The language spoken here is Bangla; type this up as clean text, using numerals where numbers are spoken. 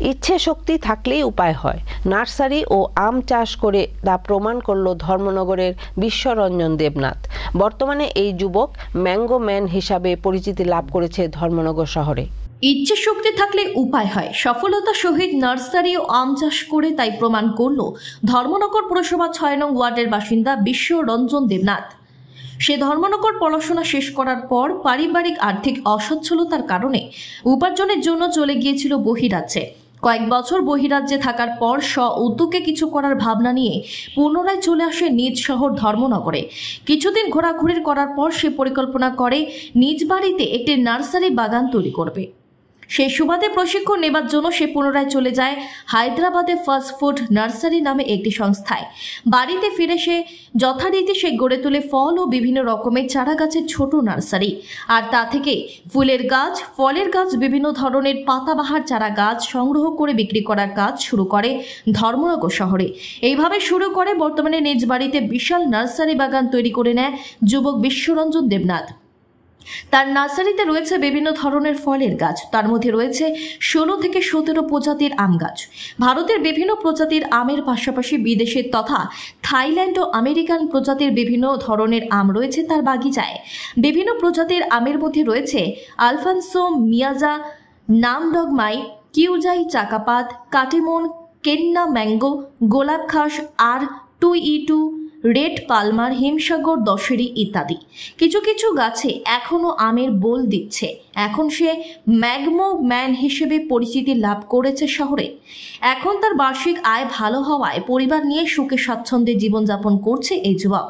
ইচ্ছে শক্তি থাকলেই উপায় হয়। নার্সারি ও আম চাষ করে তা প্রমাণ করল ধর্মনগরের বিশ্বরঞ্জন দেবনাথ। বর্তমানে এই যুবক ম্যাঙ্গো ম্যান হিসাবে পরিচিতি লাভ করেছে ধর্মনগর শহরে। ইচ্ছে শক্তি থাকলে উপায় হয়, সফলতার সহিত নার্সারি ও আম চাষ করে তাই প্রমাণ করল ধর্মনগর পুরসভা ৬ নং ওয়ার্ডের বাসিন্দা বিশ্বরঞ্জন দেবনাথ। সে ধর্মনগর পড়াশোনা শেষ করার পর পারিবারিক আর্থিক অসচ্ছলতার কারণে উপার্জনের জন্য চলে গিয়েছিল বহিরাজ্যে। কয়েক বছর বহিরাজ্যে থাকার পর উদ্যোগে কিছু করার ভাবনা নিয়ে পুনরায় চলে আসে নিজ শহর ধর্মনগরে। কিছুদিন ঘোরাঘুরি করার পর সে পরিকল্পনা করে নিজ বাড়িতে একটি নার্সারি বাগান তৈরি করবে। সেই সুবাদে প্রশিক্ষণ নেবার জন্য সে পুনরায় চলে যায় হায়দ্রাবাদে ফাস্ট ফুড নার্সারি নামে একটি সংস্থায়। বাড়িতে ফিরে সে যথারীতি সে গড়ে তোলে ফল ও বিভিন্ন রকমের চারা গাছের ছোট নার্সারি। আর তা থেকে ফুলের গাছ, ফলের গাছ, বিভিন্ন ধরনের পাতাবাহার চারা গাছ সংগ্রহ করে বিক্রি করার কাজ শুরু করে ধর্মনগর শহরে। এইভাবে শুরু করে বর্তমানে নিজ বাড়িতে বিশাল নার্সারি বাগান তৈরি করে নেয় যুবক বিশ্বরঞ্জন দেবনাথ। তার নার্সারিতে রয়েছে বিভিন্ন ধরনের ফলের গাছ, তার মধ্যে রয়েছে 16 থেকে 17 প্রজাতির আম গাছ। ভারতের বিভিন্ন প্রজাতির আমের পাশাপাশি বিদেশের তথা থাইল্যান্ড ও আমেরিকান প্রজাতির বিভিন্ন ধরনের আম রয়েছে তার বাগিচায়। বিভিন্ন প্রজাতির আমের মধ্যে রয়েছে আলফানসো, মিয়াজা, নামডগমাই, কিউজাই, চাকাপাত, কাটিমন, কেন্না ম্যাঙ্গো, গোলাপ খাস, আর 2E2, রেড পালমার, হিমসাগর, দশেরি ইত্যাদি। কিছু কিছু গাছে এখনো আমের বোল দিচ্ছে। এখন সে ম্যাঙ্গো ম্যান হিসেবে পরিচিতি লাভ করেছে শহরে। এখন তার বার্ষিক আয় ভালো হওয়ায় পরিবার নিয়ে সুখে স্বাচ্ছন্দ্যে জীবনযাপন করছে এই যুবক।